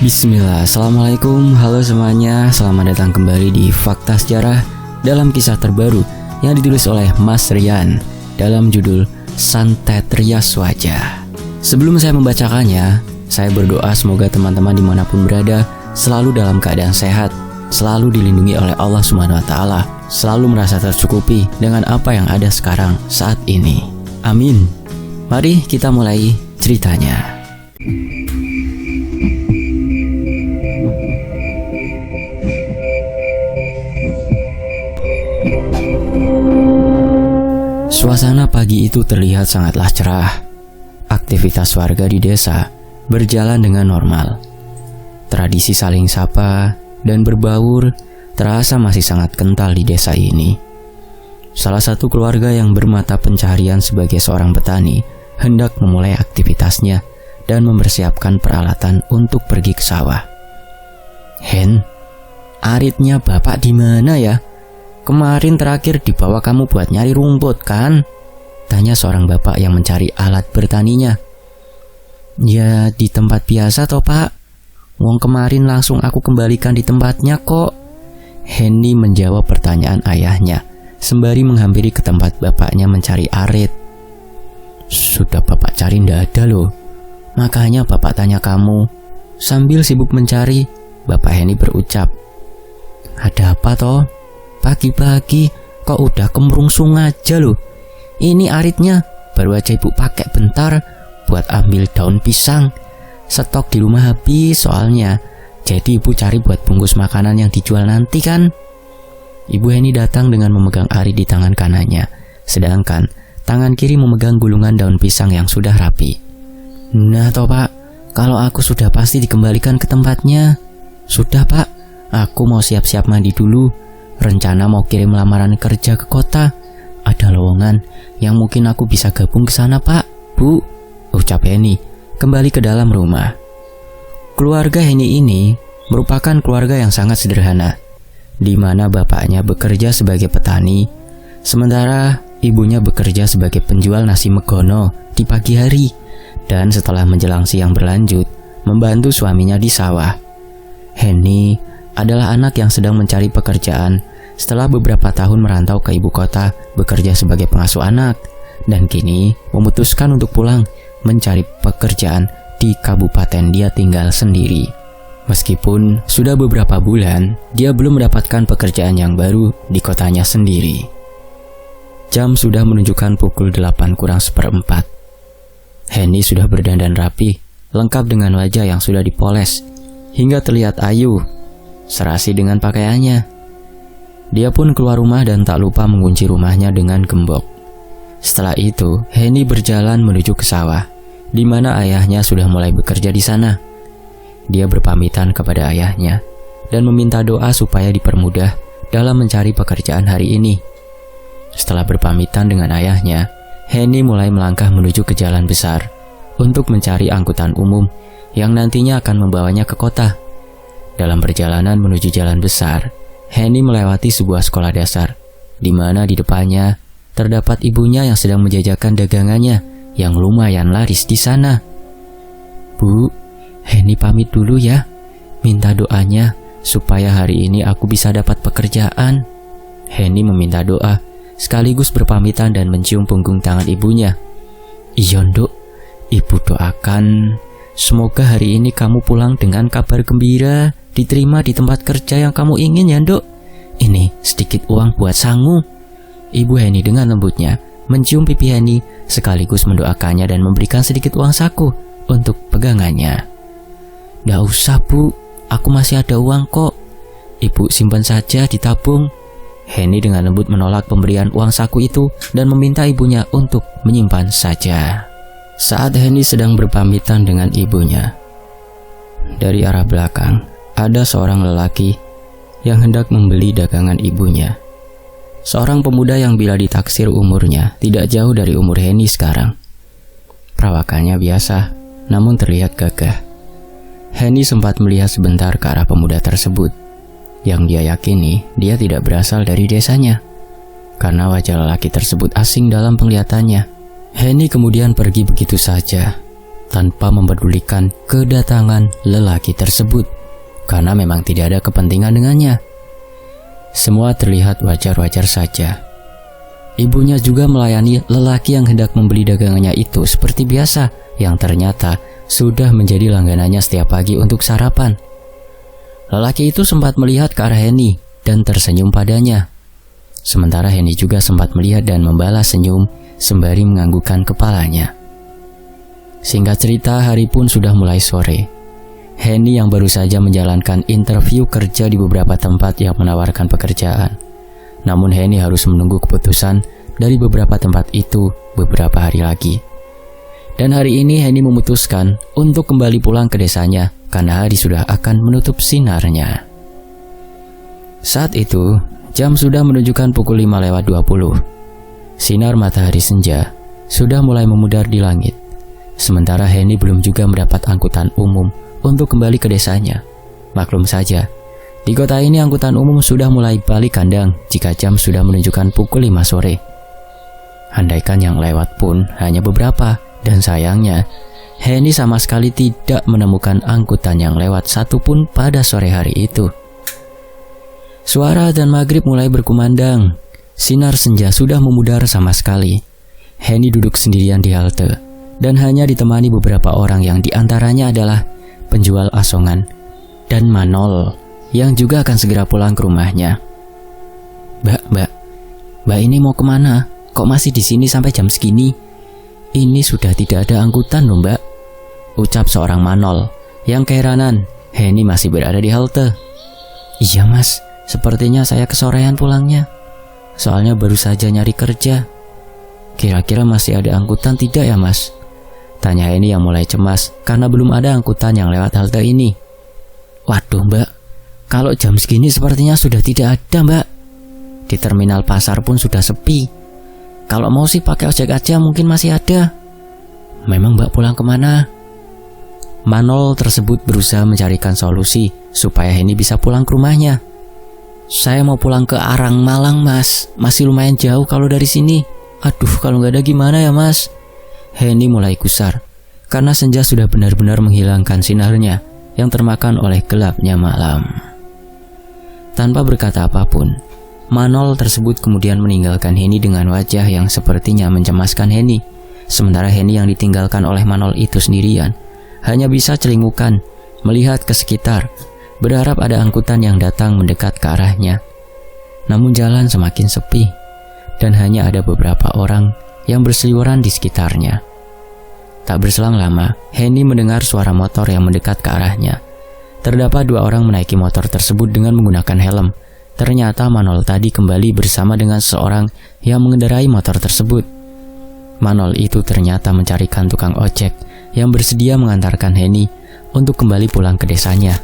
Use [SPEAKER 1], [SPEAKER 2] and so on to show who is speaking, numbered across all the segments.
[SPEAKER 1] Bismillah, Assalamualaikum, halo semuanya. Selamat datang kembali di Fakta Sejarah dalam kisah terbaru yang ditulis oleh Mas Rian dalam judul Santet Rias Wajah. Sebelum saya membacakannya, saya berdoa semoga teman-teman dimanapun berada selalu dalam keadaan sehat, selalu dilindungi oleh Allah SWT, selalu merasa tercukupi dengan apa yang ada sekarang saat ini. Amin. Mari kita mulai ceritanya. Suasana pagi itu terlihat sangatlah cerah. Aktivitas warga di desa berjalan dengan normal. Tradisi saling sapa dan berbaur terasa masih sangat kental di desa ini. Salah satu keluarga yang bermata pencaharian sebagai seorang petani hendak memulai aktivitasnya dan mempersiapkan peralatan untuk pergi ke sawah. "Hen, aritnya bapak di mana ya? Kemarin terakhir dibawa kamu buat nyari rumput kan?" tanya seorang bapak yang mencari alat bertaninya. "Ya di tempat biasa toh pak. Wong kemarin langsung aku kembalikan di tempatnya kok." Henny menjawab pertanyaan ayahnya sembari menghampiri ke tempat bapaknya mencari arit. "Sudah bapak cari ndak ada loh. Makanya bapak tanya kamu." Sambil sibuk mencari, Bapak Henny berucap, "Ada apa toh? Pagi-pagi kok udah kemrungsung aja loh. Ini aritnya baru aja ibu pakai bentar buat ambil daun pisang. Stok di rumah habis soalnya. Jadi ibu cari buat bungkus makanan yang dijual nanti kan." Ibu Henny datang dengan memegang arit di tangan kanannya, sedangkan tangan kiri memegang gulungan daun pisang yang sudah rapi. "Nah toh pak, kalau aku sudah pasti dikembalikan ke tempatnya." "Sudah pak, aku mau siap-siap mandi dulu. Rencana mau kirim lamaran kerja ke kota. Ada lowongan yang mungkin aku bisa gabung ke sana pak, bu," ucap Henny kembali ke dalam rumah. Keluarga Henny ini merupakan keluarga yang sangat sederhana, di mana bapaknya bekerja sebagai petani, sementara ibunya bekerja sebagai penjual nasi megono di pagi hari, dan setelah menjelang siang berlanjut membantu suaminya di sawah. Henny adalah anak yang sedang mencari pekerjaan setelah beberapa tahun merantau ke ibu kota bekerja sebagai pengasuh anak, dan kini memutuskan untuk pulang mencari pekerjaan di kabupaten dia tinggal sendiri. Meskipun sudah beberapa bulan, dia belum mendapatkan pekerjaan yang baru di kotanya sendiri. Jam sudah menunjukkan pukul 8:kurang 1/4. Henny sudah berdandan rapi, lengkap dengan wajah yang sudah dipoles, hingga terlihat ayu, serasi dengan pakaiannya. Dia pun keluar rumah dan tak lupa mengunci rumahnya dengan gembok. Setelah itu, Henny berjalan menuju ke sawah, di mana ayahnya sudah mulai bekerja di sana. Dia berpamitan kepada ayahnya dan meminta doa supaya dipermudah dalam mencari pekerjaan hari ini. Setelah berpamitan dengan ayahnya, Henny mulai melangkah menuju ke jalan besar untuk mencari angkutan umum yang nantinya akan membawanya ke kota. Dalam perjalanan menuju jalan besar, Henny melewati sebuah sekolah dasar, di mana di depannya terdapat ibunya yang sedang menjajakan dagangannya yang lumayan laris di sana. "Bu, Henny pamit dulu ya. Minta doanya supaya hari ini aku bisa dapat pekerjaan." Henny meminta doa, sekaligus berpamitan dan mencium punggung tangan ibunya. "Iya nduk, ibu doakan semoga hari ini kamu pulang dengan kabar gembira, diterima di tempat kerja yang kamu ingin ya nduk. Ini sedikit uang buat sangu." Ibu Henny dengan lembutnya mencium pipi Henny sekaligus mendoakannya dan memberikan sedikit uang saku untuk pegangannya. "Nggak usah bu, aku masih ada uang kok. Ibu simpan saja di tabung." Henny dengan lembut menolak pemberian uang saku itu dan meminta ibunya untuk menyimpan saja. Saat Henny sedang berpamitan dengan ibunya, dari arah belakang ada seorang lelaki yang hendak membeli dagangan ibunya. Seorang pemuda yang bila ditaksir umurnya tidak jauh dari umur Henny sekarang. Perawakannya biasa, namun terlihat gagah. Henny sempat melihat sebentar ke arah pemuda tersebut, yang dia yakini dia tidak berasal dari desanya, karena wajah lelaki tersebut asing dalam penglihatannya. Henny kemudian pergi begitu saja, tanpa mempedulikan kedatangan lelaki tersebut, karena memang tidak ada kepentingan dengannya. Semua terlihat wajar-wajar saja. Ibunya juga melayani lelaki yang hendak membeli dagangannya itu seperti biasa, yang ternyata sudah menjadi langganannya setiap pagi untuk sarapan. Lelaki itu sempat melihat ke arah Henny dan tersenyum padanya. Sementara Henny juga sempat melihat dan membalas senyum sembari menganggukkan kepalanya. Singkat cerita, hari pun sudah mulai sore. Henny yang baru saja menjalankan interview kerja di beberapa tempat yang menawarkan pekerjaan. Namun Henny harus menunggu keputusan dari beberapa tempat itu beberapa hari lagi. Dan hari ini Henny memutuskan untuk kembali pulang ke desanya karena hari sudah akan menutup sinarnya. Saat itu, jam sudah menunjukkan pukul 5:20. Sinar matahari senja sudah mulai memudar di langit. Sementara Henny belum juga mendapat angkutan umum untuk kembali ke desanya. Maklum saja, di kota ini angkutan umum sudah mulai balik kandang jika jam sudah menunjukkan pukul 5 sore. Andaikan yang lewat pun hanya beberapa, dan sayangnya Henny sama sekali tidak menemukan angkutan yang lewat satupun pada sore hari itu. Suara adzan maghrib mulai berkumandang. Sinar senja sudah memudar sama sekali. Henny duduk sendirian di halte dan hanya ditemani beberapa orang yang diantaranya adalah penjual asongan dan Manol yang juga akan segera pulang ke rumahnya. Mbak ini mau kemana? Kok masih di sini sampai jam segini? Ini sudah tidak ada angkutan loh, Mbak, ucap seorang Manol yang keheranan Henny masih berada di halte. Iya Mas, sepertinya saya kesorean pulangnya. Soalnya baru saja nyari kerja. Kira-kira masih ada angkutan tidak ya Mas? Tanya Henny yang mulai cemas karena belum ada angkutan yang lewat halte ini. Waduh Mbak, kalau jam segini sepertinya sudah tidak ada Mbak. Di terminal pasar pun sudah sepi. Kalau mau sih pakai ojek aja mungkin masih ada. Memang Mbak pulang kemana? Manol tersebut berusaha mencarikan solusi supaya Henny bisa pulang ke rumahnya. Saya mau pulang ke Arang Malang Mas, masih lumayan jauh kalau dari sini. Aduh, kalau nggak ada gimana ya Mas? Henny mulai gusar karena senja sudah benar-benar menghilangkan sinarnya yang termakan oleh gelapnya malam. Tanpa berkata apapun, Manol tersebut kemudian meninggalkan Henny dengan wajah yang sepertinya mencemaskan Henny. Sementara Henny yang ditinggalkan oleh Manol itu sendirian hanya bisa celingukan melihat ke sekitar, berharap ada angkutan yang datang mendekat ke arahnya. Namun jalan semakin sepi dan hanya ada beberapa orang yang berseliweran di sekitarnya. Tak berselang lama, Henny mendengar suara motor yang mendekat ke arahnya. Terdapat dua orang menaiki motor tersebut dengan menggunakan helm. Ternyata Manol tadi kembali bersama dengan seorang yang mengendarai motor tersebut. Manol itu ternyata mencarikan tukang ojek yang bersedia mengantarkan Henny untuk kembali pulang ke desanya.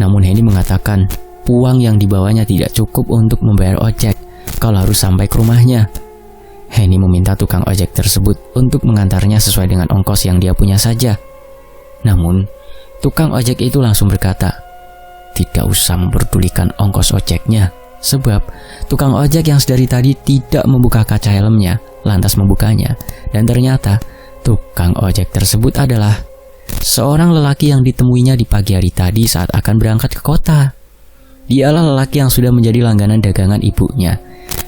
[SPEAKER 1] Namun Henny mengatakan uang yang dibawanya tidak cukup untuk membayar ojek kalau harus sampai ke rumahnya. Henny meminta tukang ojek tersebut untuk mengantarnya sesuai dengan ongkos yang dia punya saja. Namun, tukang ojek itu langsung berkata, tidak usah memperdulikan ongkos ojeknya, sebab tukang ojek yang sedari tadi tidak membuka kaca helmnya, lantas membukanya. Dan ternyata, tukang ojek tersebut adalah seorang lelaki yang ditemuinya di pagi hari tadi saat akan berangkat ke kota. Dialah lelaki yang sudah menjadi langganan dagangan ibunya.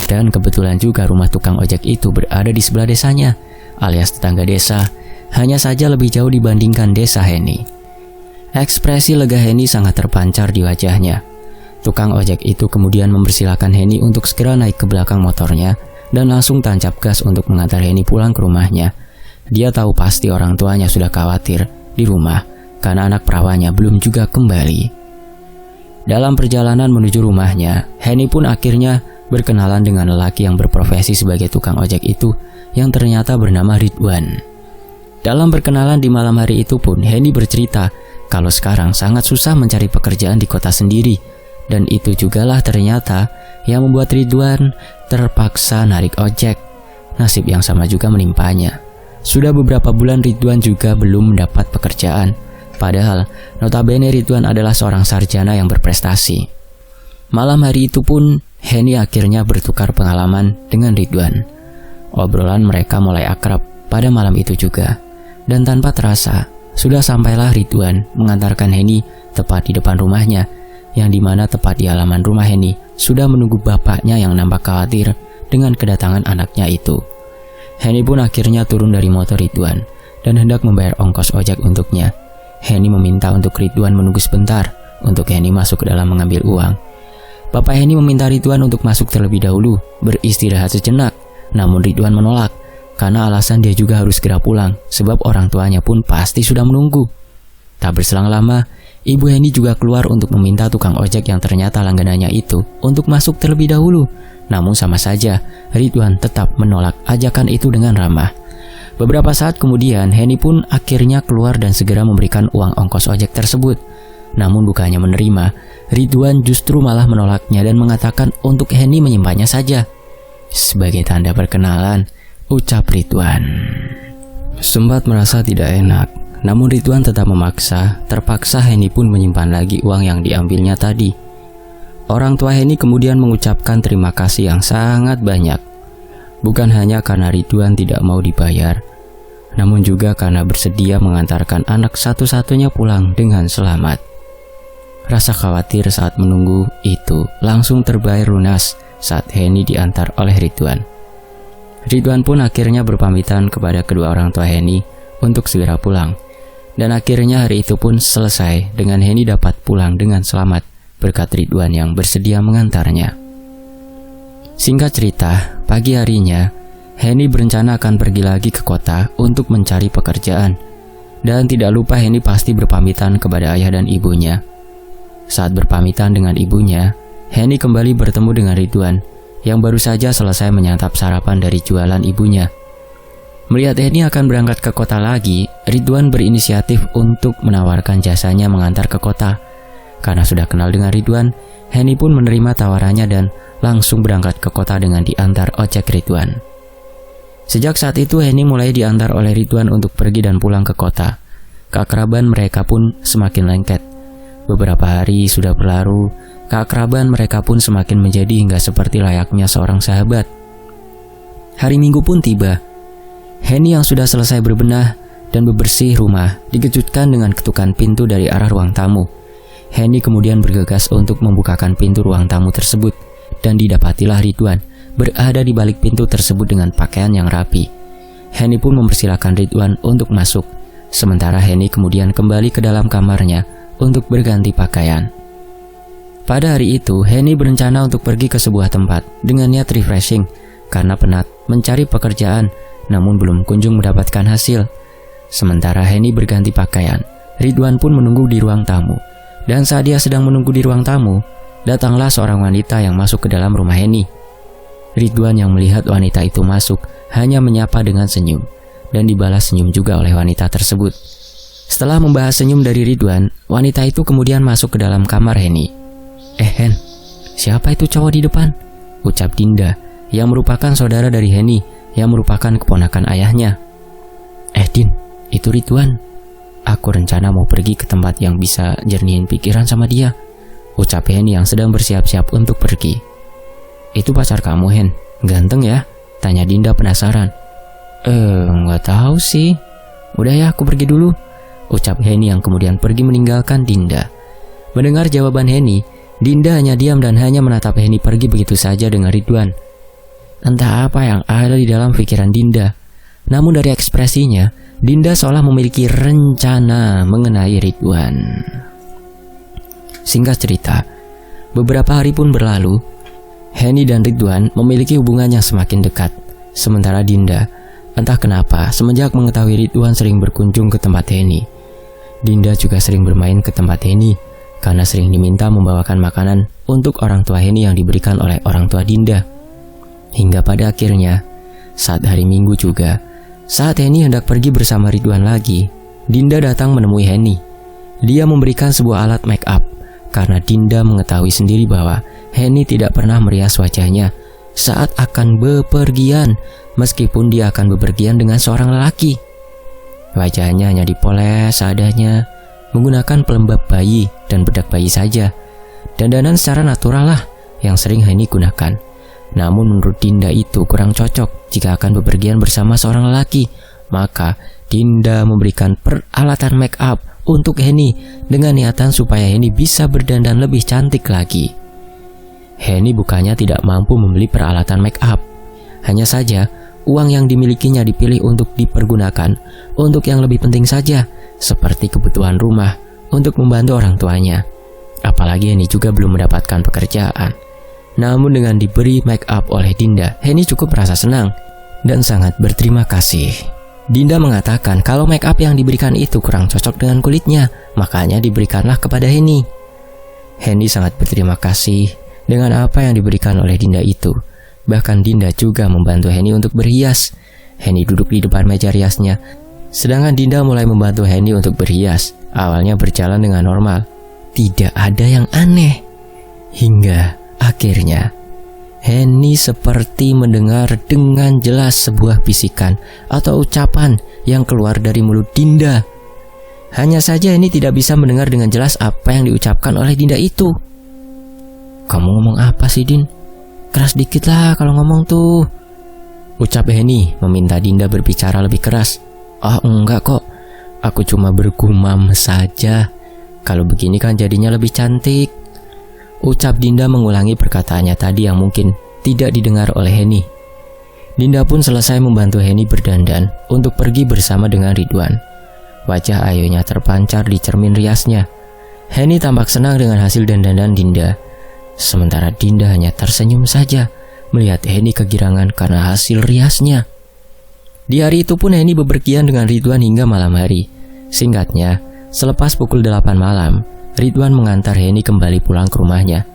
[SPEAKER 1] Dan kebetulan juga rumah tukang ojek itu berada di sebelah desanya, alias tetangga desa, hanya saja lebih jauh dibandingkan desa Henny. Ekspresi lega Henny sangat terpancar di wajahnya. Tukang ojek itu kemudian mempersilahkan Henny untuk segera naik ke belakang motornya dan langsung tancap gas untuk mengantar Henny pulang ke rumahnya. Dia tahu pasti orang tuanya sudah khawatir di rumah karena anak perawannya belum juga kembali. Dalam perjalanan menuju rumahnya, Henny pun akhirnya berkenalan dengan lelaki yang berprofesi sebagai tukang ojek itu yang ternyata bernama Ridwan. Dalam perkenalan di malam hari itu pun Henny bercerita kalau sekarang sangat susah mencari pekerjaan di kota sendiri, dan itu jugalah ternyata yang membuat Ridwan terpaksa narik ojek. Nasib yang sama juga menimpanya. Sudah beberapa bulan Ridwan juga belum mendapat pekerjaan, padahal notabene Ridwan adalah seorang sarjana yang berprestasi. Malam hari itu pun Henny akhirnya bertukar pengalaman dengan Ridwan. Obrolan mereka mulai akrab pada malam itu juga. Dan tanpa terasa, sudah sampailah Ridwan mengantarkan Henny tepat di depan rumahnya, yang dimana tepat di halaman rumah Henny sudah menunggu bapaknya yang nampak khawatir dengan kedatangan anaknya itu. Henny pun akhirnya turun dari motor Ridwan dan hendak membayar ongkos ojek untuknya. Henny meminta untuk Ridwan menunggu sebentar untuk Henny masuk ke dalam mengambil uang. Bapak Henny meminta Ridwan untuk masuk terlebih dahulu, beristirahat sejenak. Namun Ridwan menolak, karena alasan dia juga harus segera pulang, sebab orang tuanya pun pasti sudah menunggu. Tak berselang lama, Ibu Henny juga keluar untuk meminta tukang ojek yang ternyata langganannya itu untuk masuk terlebih dahulu. Namun sama saja, Ridwan tetap menolak ajakan itu dengan ramah. Beberapa saat kemudian, Henny pun akhirnya keluar dan segera memberikan uang ongkos ojek tersebut. Namun bukannya menerima, Ridwan justru malah menolaknya dan mengatakan untuk Henny menyimpannya saja. Sebagai tanda perkenalan, ucap Ridwan. Sempat merasa tidak enak, namun Ridwan tetap memaksa. Terpaksa Henny pun menyimpan lagi uang yang diambilnya tadi. Orang tua Henny kemudian mengucapkan terima kasih yang sangat banyak. Bukan hanya karena Ridwan tidak mau dibayar, namun juga karena bersedia mengantarkan anak satu-satunya pulang dengan selamat. Rasa khawatir saat menunggu itu langsung terbayar lunas saat Henny diantar oleh Ridwan. Ridwan pun akhirnya berpamitan kepada kedua orang tua Henny untuk segera pulang. Dan akhirnya hari itu pun selesai dengan Henny dapat pulang dengan selamat berkat Ridwan yang bersedia mengantarnya. Singkat cerita, pagi harinya Henny berencana akan pergi lagi ke kota untuk mencari pekerjaan. Dan tidak lupa Henny pasti berpamitan kepada ayah dan ibunya. Saat berpamitan dengan ibunya, Henny kembali bertemu dengan Ridwan yang baru saja selesai menyantap sarapan dari jualan ibunya. Melihat Henny akan berangkat ke kota lagi, Ridwan berinisiatif untuk menawarkan jasanya mengantar ke kota. Karena sudah kenal dengan Ridwan, Henny pun menerima tawarannya dan langsung berangkat ke kota dengan diantar ojek Ridwan. Sejak saat itu Henny mulai diantar oleh Ridwan untuk pergi dan pulang ke kota. Keakraban mereka pun semakin lengket. Beberapa hari sudah berlalu, keakraban mereka pun semakin menjadi hingga seperti layaknya seorang sahabat. Hari Minggu pun tiba. Henny yang sudah selesai berbenah dan bebersih rumah dikejutkan dengan ketukan pintu dari arah ruang tamu. Henny kemudian bergegas untuk membukakan pintu ruang tamu tersebut dan didapatilah Ridwan berada di balik pintu tersebut dengan pakaian yang rapi. Henny pun mempersilahkan Ridwan untuk masuk, sementara Henny kemudian kembali ke dalam kamarnya untuk berganti pakaian. Pada hari itu, Henny berencana untuk pergi ke sebuah tempat dengan niat refreshing karena penat mencari pekerjaan namun belum kunjung mendapatkan hasil. Sementara Henny berganti pakaian, Ridwan pun menunggu di ruang tamu. Dan saat dia sedang menunggu di ruang tamu, datanglah seorang wanita yang masuk ke dalam rumah Henny. Ridwan yang melihat wanita itu masuk hanya menyapa dengan senyum dan dibalas senyum juga oleh wanita tersebut. Setelah membahas senyum dari Ridwan, wanita itu kemudian masuk ke dalam kamar Henny. Hen, siapa itu cowok di depan? Ucap Dinda, yang merupakan saudara dari Henny, yang merupakan keponakan ayahnya. Din, itu Ridwan. Aku rencana mau pergi ke tempat yang bisa jernihin pikiran sama dia. Ucap Henny yang sedang bersiap-siap untuk pergi. Itu pacar kamu, Hen? Ganteng ya? Tanya Dinda penasaran. Nggak tahu sih. Udah ya, aku pergi dulu. Ucap Henny yang kemudian pergi meninggalkan Dinda. Mendengar jawaban Henny, Dinda hanya diam dan hanya menatap Henny pergi begitu saja dengan Ridwan. Entah apa yang ada di dalam pikiran Dinda. Namun dari ekspresinya, Dinda seolah memiliki rencana mengenai Ridwan. Singkat cerita, beberapa hari pun berlalu. Henny dan Ridwan memiliki hubungan yang semakin dekat. Sementara Dinda, entah kenapa, semenjak mengetahui Ridwan sering berkunjung ke tempat Henny, Dinda juga sering bermain ke tempat Henny karena sering diminta membawakan makanan untuk orang tua Henny yang diberikan oleh orang tua Dinda. Hingga pada akhirnya, saat hari Minggu juga, saat Henny hendak pergi bersama Ridwan lagi, Dinda datang menemui Henny. Dia memberikan sebuah alat make up karena Dinda mengetahui sendiri bahwa Henny tidak pernah merias wajahnya saat akan bepergian, meskipun dia akan bepergian dengan seorang lelaki. Wajahnya hanya dipoles seadanya, menggunakan pelembab bayi dan bedak bayi saja. Dandanan secara natural lah yang sering Henny gunakan. Namun menurut Dinda itu kurang cocok jika akan bepergian bersama seorang lelaki. Maka Dinda memberikan peralatan make up untuk Henny dengan niatan supaya Henny bisa berdandan lebih cantik lagi. Henny bukannya tidak mampu membeli peralatan make up, hanya saja uang yang dimilikinya dipilih untuk dipergunakan untuk yang lebih penting saja, seperti kebutuhan rumah untuk membantu orang tuanya. Apalagi Henny juga belum mendapatkan pekerjaan. Namun dengan diberi make up oleh Dinda, Henny cukup merasa senang dan sangat berterima kasih. Dinda mengatakan kalau make up yang diberikan itu kurang cocok dengan kulitnya, makanya diberikanlah kepada Henny. Henny sangat berterima kasih dengan apa yang diberikan oleh Dinda itu. Bahkan Dinda juga membantu Henny untuk berhias. Henny duduk di depan meja riasnya, sedangkan Dinda mulai membantu Henny untuk berhias. Awalnya berjalan dengan normal, tidak ada yang aneh. Hingga akhirnya Henny seperti mendengar dengan jelas sebuah bisikan atau ucapan yang keluar dari mulut Dinda. Hanya saja Henny tidak bisa mendengar dengan jelas apa yang diucapkan oleh Dinda itu. "Kamu ngomong apa sih, Din? Keras dikit lah kalau ngomong tuh," ucap Henny meminta Dinda berbicara lebih keras. "Ah, enggak kok, aku cuma bergumam saja. Kalau begini kan jadinya lebih cantik," ucap Dinda mengulangi perkataannya tadi yang mungkin tidak didengar oleh Henny. Dinda pun selesai membantu Henny berdandan untuk pergi bersama dengan Ridwan. Wajah Ayonya terpancar di cermin riasnya. Henny tampak senang dengan hasil dandanan Dinda. Sementara Dinda hanya tersenyum saja melihat Henny kegirangan karena hasil riasnya. Di hari itu pun Henny bepergian dengan Ridwan hingga malam hari. Singkatnya, selepas pukul 8 malam, Ridwan mengantar Henny kembali pulang ke rumahnya,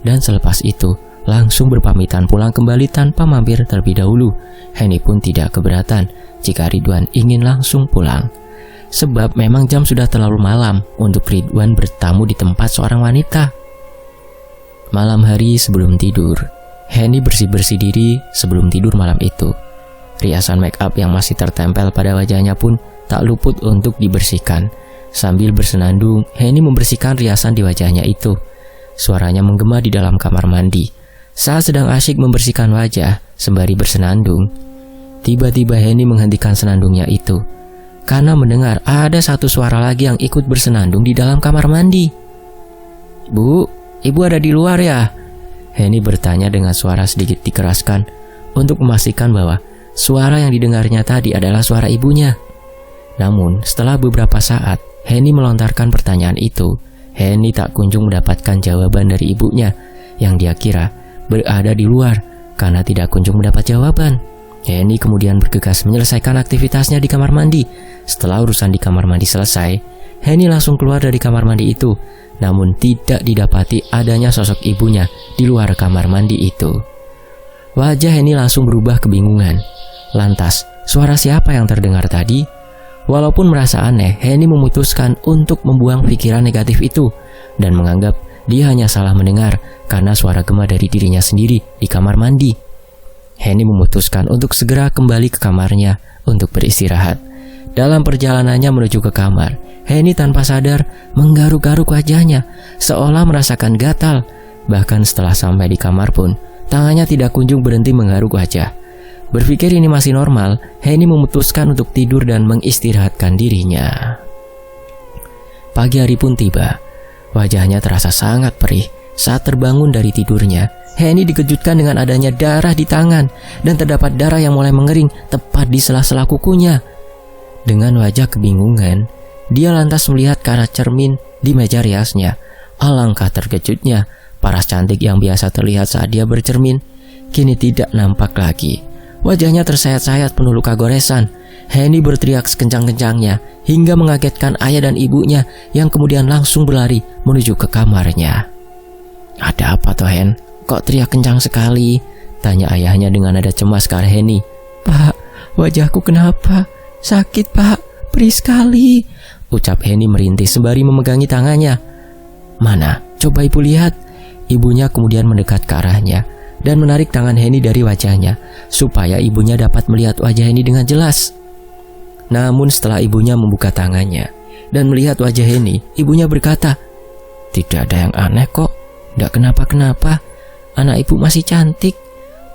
[SPEAKER 1] dan selepas itu langsung berpamitan pulang kembali tanpa mampir terlebih dahulu. Henny pun tidak keberatan jika Ridwan ingin langsung pulang, sebab memang jam sudah terlalu malam untuk Ridwan bertamu di tempat seorang wanita. Malam hari sebelum tidur, Henny bersih-bersih diri sebelum tidur malam itu. Riasan make up yang masih tertempel pada wajahnya pun tak luput untuk dibersihkan. Sambil bersenandung, Henny membersihkan riasan di wajahnya itu. Suaranya menggema di dalam kamar mandi. Saat sedang asyik membersihkan wajah sembari bersenandung, tiba-tiba Henny menghentikan senandungnya itu karena mendengar ada satu suara lagi yang ikut bersenandung di dalam kamar mandi. "Bu, ibu ada di luar ya?" Henny bertanya dengan suara sedikit dikeraskan untuk memastikan bahwa suara yang didengarnya tadi adalah suara ibunya. Namun setelah beberapa saat Henny melontarkan pertanyaan itu, Henny tak kunjung mendapatkan jawaban dari ibunya yang dia kira berada di luar karena tidak kunjung mendapat jawaban. Henny kemudian bergegas menyelesaikan aktivitasnya di kamar mandi. Setelah urusan di kamar mandi selesai, Henny langsung keluar dari kamar mandi itu, namun tidak didapati adanya sosok ibunya di luar kamar mandi itu. Wajah Henny langsung berubah kebingungan. Lantas, suara siapa yang terdengar tadi? Walaupun merasa aneh, Henny memutuskan untuk membuang pikiran negatif itu dan menganggap dia hanya salah mendengar karena suara gema dari dirinya sendiri di kamar mandi. Henny memutuskan untuk segera kembali ke kamarnya untuk beristirahat. Dalam perjalanannya menuju ke kamar, Henny tanpa sadar menggaruk-garuk wajahnya seolah merasakan gatal. Bahkan setelah sampai di kamar pun, tangannya tidak kunjung berhenti menggaruk wajah. Berpikir ini masih normal, Henny memutuskan untuk tidur dan mengistirahatkan dirinya. Pagi hari pun tiba. Wajahnya terasa sangat perih. Saat terbangun dari tidurnya, Henny dikejutkan dengan adanya darah di tangan dan terdapat darah yang mulai mengering tepat di sela-sela kukunya. Dengan wajah kebingungan, dia lantas melihat ke arah cermin di meja riasnya. Alangkah terkejutnya, paras cantik yang biasa terlihat saat dia bercermin kini tidak nampak lagi. Wajahnya tersayat-sayat penuh luka goresan. Henny berteriak sekencang-kencangnya hingga mengagetkan ayah dan ibunya yang kemudian langsung berlari menuju ke kamarnya. "Ada apa toh, Hen? Kok teriak kencang sekali?" tanya ayahnya dengan nada cemas ke arah Henny. "Pak, wajahku kenapa? Sakit, Pak. Perih sekali," ucap Henny merintih sembari memegangi tangannya. "Mana? Coba ibu lihat." Ibunya kemudian mendekat ke arahnya dan menarik tangan Henny dari wajahnya supaya ibunya dapat melihat wajah Henny dengan jelas. Namun setelah ibunya membuka tangannya dan melihat wajah Henny, ibunya berkata, "Tidak ada yang aneh kok, tidak kenapa-kenapa, anak ibu masih cantik,"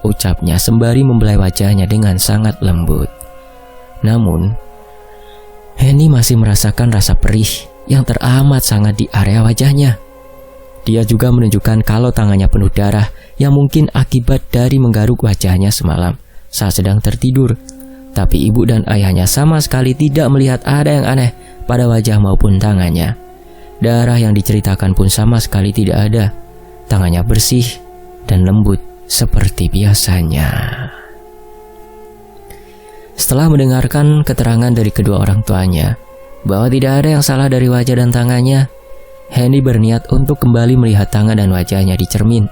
[SPEAKER 1] ucapnya sembari membelai wajahnya dengan sangat lembut. Namun Henny masih merasakan rasa perih yang teramat sangat di area wajahnya. Dia juga menunjukkan kalau tangannya penuh darah yang mungkin akibat dari menggaruk wajahnya semalam saat sedang tertidur. Tapi ibu dan ayahnya sama sekali tidak melihat ada yang aneh pada wajah maupun tangannya. Darah yang diceritakan pun sama sekali tidak ada. Tangannya bersih dan lembut seperti biasanya. Setelah mendengarkan keterangan dari kedua orang tuanya bahwa tidak ada yang salah dari wajah dan tangannya, Henny berniat untuk kembali melihat tangan dan wajahnya di cermin.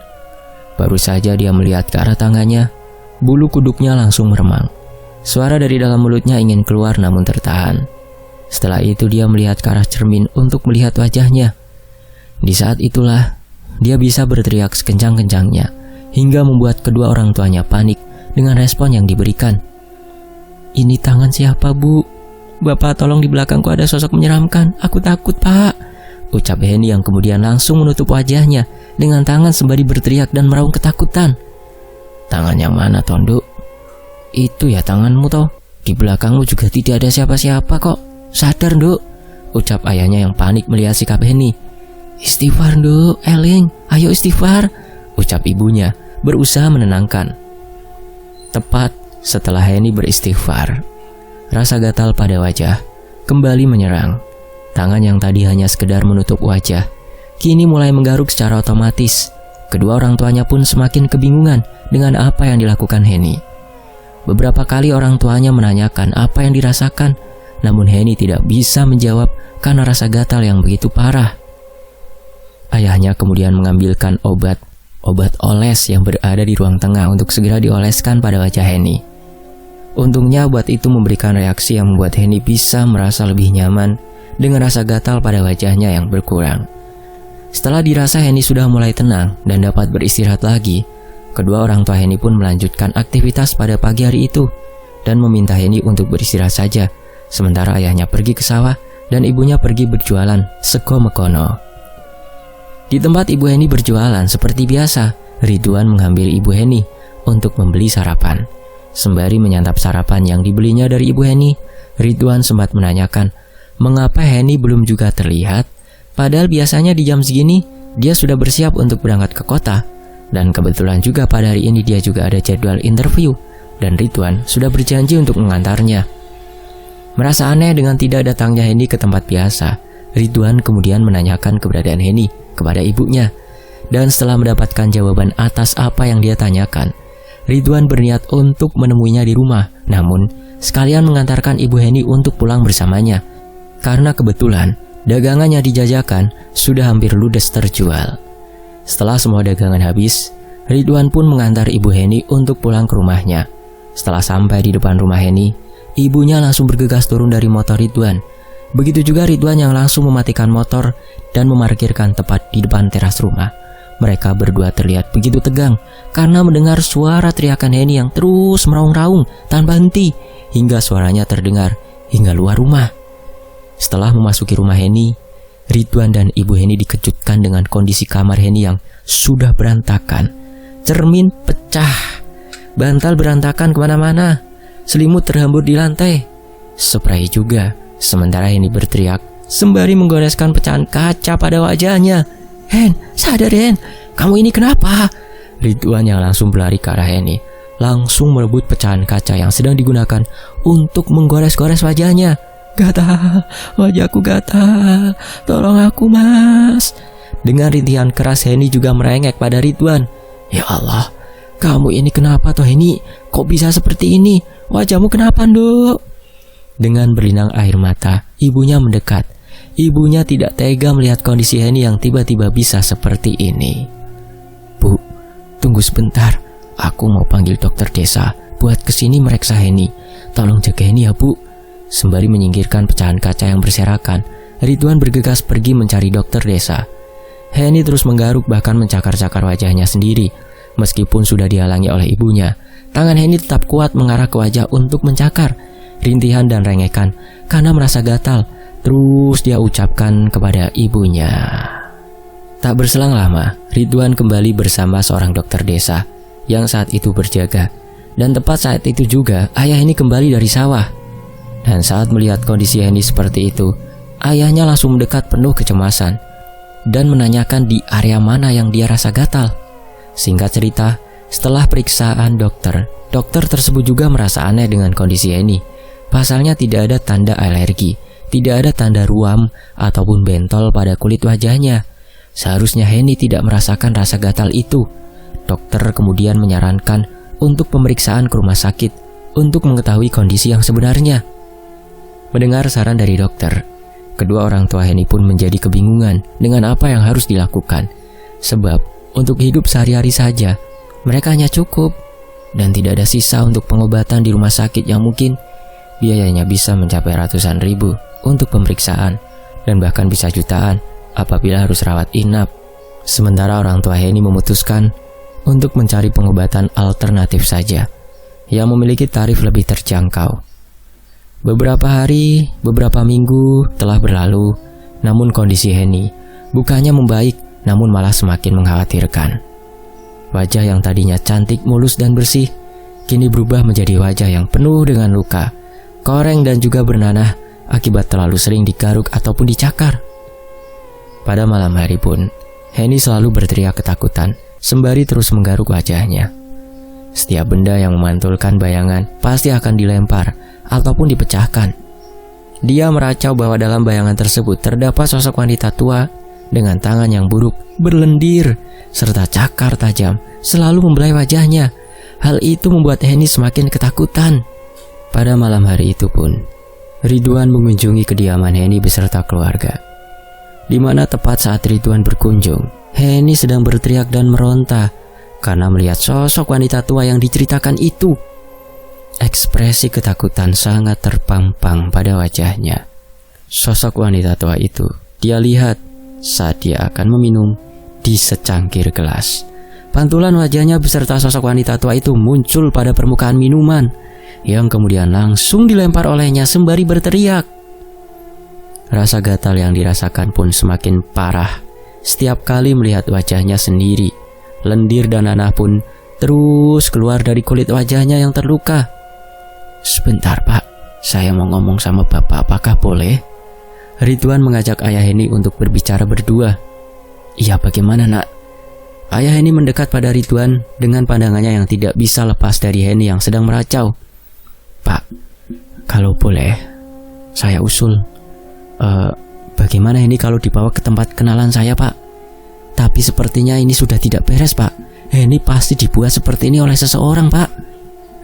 [SPEAKER 1] Baru saja dia melihat ke arah tangannya, bulu kuduknya langsung meremang. Suara dari dalam mulutnya ingin keluar namun tertahan. Setelah itu dia melihat ke arah cermin untuk melihat wajahnya. Di saat itulah dia bisa berteriak sekencang-kencangnya hingga membuat kedua orang tuanya panik dengan respon yang diberikan. "Ini tangan siapa, Bu? Bapak, tolong, di belakangku ada sosok menyeramkan. Aku takut, Pak," ucap Henny yang kemudian langsung menutup wajahnya dengan tangan sembari berteriak dan meraung ketakutan. "Tangan yang mana, Tonduk? Itu ya tanganmu toh. Di belakangmu juga tidak ada siapa-siapa kok. Sadar, Nduk," ucap ayahnya yang panik melihat sikap Henny. "Istighfar, Nduk, eling, ayo istighfar," ucap ibunya berusaha menenangkan. Tepat setelah Henny beristighfar, rasa gatal pada wajah kembali menyerang. Tangan yang tadi hanya sekedar menutup wajah kini mulai menggaruk secara otomatis. Kedua orang tuanya pun semakin kebingungan dengan apa yang dilakukan Henny. Beberapa kali orang tuanya menanyakan apa yang dirasakan, namun Henny tidak bisa menjawab karena rasa gatal yang begitu parah. Ayahnya kemudian mengambilkan obat oles yang berada di ruang tengah untuk segera dioleskan pada wajah Henny. Untungnya obat itu memberikan reaksi yang membuat Henny bisa merasa lebih nyaman dengan rasa gatal pada wajahnya yang berkurang. Setelah dirasa Henny sudah mulai tenang dan dapat beristirahat lagi, kedua orang tua Henny pun melanjutkan aktivitas pada pagi hari itu dan meminta Henny untuk beristirahat saja, sementara ayahnya pergi ke sawah dan ibunya pergi berjualan sego mekono. Di tempat ibu Henny berjualan seperti biasa, Ridwan menghampiri ibu Henny untuk membeli sarapan. Sembari menyantap sarapan yang dibelinya dari ibu Henny, Ridwan sempat menanyakan mengapa Henny belum juga terlihat, padahal biasanya di jam segini dia sudah bersiap untuk berangkat ke kota. Dan kebetulan juga pada hari ini dia juga ada jadwal interview dan Ridwan sudah berjanji untuk mengantarnya. Merasa aneh dengan tidak datangnya Henny ke tempat biasa, Ridwan kemudian menanyakan keberadaan Henny kepada ibunya. Dan setelah mendapatkan jawaban atas apa yang dia tanyakan, Ridwan berniat untuk menemuinya di rumah, namun sekalian mengantarkan ibu Henny untuk pulang bersamanya. Karena kebetulan dagangannya dijajakan sudah hampir ludes terjual. Setelah semua dagangan habis, Ridwan pun mengantar ibu Henny untuk pulang ke rumahnya. Setelah sampai di depan rumah Henny, ibunya langsung bergegas turun dari motor Ridwan. Begitu juga Ridwan yang langsung mematikan motor dan memarkirkan tepat di depan teras rumah. Mereka berdua terlihat begitu tegang karena mendengar suara teriakan Henny yang terus meraung-raung tanpa henti hingga suaranya terdengar hingga luar rumah. Setelah memasuki rumah Henny, Ridwan dan ibu Henny dikejutkan dengan kondisi kamar Henny yang sudah berantakan. Cermin pecah, bantal berantakan kemana-mana, selimut terhambur di lantai, spray juga. Sementara Henny berteriak sembari menggoreskan pecahan kaca pada wajahnya. "Hen, sadar Hen, kamu ini kenapa?" Ridwan yang langsung berlari ke arah Henny langsung merebut pecahan kaca yang sedang digunakan untuk menggores-gores wajahnya. "Gatal, wajahku gatal, tolong aku Mas." Dengan rintihan keras Henny juga merengek pada Ridwan. "Ya Allah, kamu ini kenapa toh Henny? Kok bisa seperti ini? Wajahmu kenapa, Nduk?" Dengan berlinang air mata, ibunya mendekat. Ibunya tidak tega melihat kondisi Henny yang tiba-tiba bisa seperti ini. "Bu, tunggu sebentar, aku mau panggil dokter desa buat kesini meriksa Henny. Tolong jaga Henny ya Bu." Sembari menyingkirkan pecahan kaca yang berserakan, Ridwan bergegas pergi mencari dokter desa. Henny terus menggaruk bahkan mencakar-cakar wajahnya sendiri. Meskipun sudah dihalangi oleh ibunya, tangan Henny tetap kuat mengarah ke wajah untuk mencakar. Rintihan dan rengekan karena merasa gatal terus dia ucapkan kepada ibunya. Tak berselang lama, Ridwan kembali bersama seorang dokter desa yang saat itu berjaga. Dan tepat saat itu juga ayah Henny kembali dari sawah. Dan saat melihat kondisi Henny seperti itu, ayahnya langsung mendekat penuh kecemasan dan menanyakan di area mana yang dia rasa gatal. Singkat cerita, setelah periksaan dokter tersebut juga merasa aneh dengan kondisi Henny. Pasalnya tidak ada tanda alergi, tidak ada tanda ruam ataupun bentol pada kulit wajahnya. Seharusnya Henny tidak merasakan rasa gatal itu. Dokter kemudian menyarankan untuk pemeriksaan ke rumah sakit untuk mengetahui kondisi yang sebenarnya. Mendengar saran dari dokter, kedua orang tua Henny pun menjadi kebingungan dengan apa yang harus dilakukan. Sebab untuk hidup sehari-hari saja mereka hanya cukup, dan tidak ada sisa untuk pengobatan di rumah sakit yang mungkin biayanya bisa mencapai ratusan ribu untuk pemeriksaan, dan bahkan bisa jutaan apabila harus rawat inap. Sementara orang tua Henny memutuskan untuk mencari pengobatan alternatif saja yang memiliki tarif lebih terjangkau. Beberapa hari, beberapa minggu telah berlalu, namun kondisi Henny bukannya membaik, namun malah semakin mengkhawatirkan. Wajah yang tadinya cantik, mulus, dan bersih kini berubah menjadi wajah yang penuh dengan luka, koreng, dan juga bernanah akibat terlalu sering digaruk ataupun dicakar. Pada malam hari pun, Henny selalu berteriak ketakutan sembari terus menggaruk wajahnya. Setiap benda yang memantulkan bayangan pasti akan dilempar ataupun dipecahkan. Dia meracau bahwa dalam bayangan tersebut terdapat sosok wanita tua dengan tangan yang buruk, berlendir, serta cakar tajam selalu membelai wajahnya. Hal itu membuat Henny semakin ketakutan. Pada malam hari itu pun, Ridwan mengunjungi kediaman Henny beserta keluarga. Di mana tepat saat Ridwan berkunjung, Henny sedang berteriak dan meronta karena melihat sosok wanita tua yang diceritakan itu. Ekspresi ketakutan sangat terpampang pada wajahnya. Sosok wanita tua itu dia lihat saat dia akan meminum di secangkir gelas. Pantulan wajahnya beserta sosok wanita tua itu muncul pada permukaan minuman, yang kemudian langsung dilempar olehnya sembari berteriak. Rasa gatal yang dirasakan pun semakin parah setiap kali melihat wajahnya sendiri. Lendir dan nanah pun terus keluar dari kulit wajahnya yang terluka. "Sebentar Pak, saya mau ngomong sama Bapak, apakah boleh?" Ridwan mengajak ayah Henny untuk berbicara berdua. "Iya, bagaimana nak?" Ayah Henny mendekat pada Ridwan dengan pandangannya yang tidak bisa lepas dari Henny yang sedang meracau. "Pak, kalau boleh, saya usul. Bagaimana Henny kalau dibawa ke tempat kenalan saya Pak? Tapi sepertinya ini sudah tidak beres Pak. Henny pasti dibuat seperti ini oleh seseorang Pak."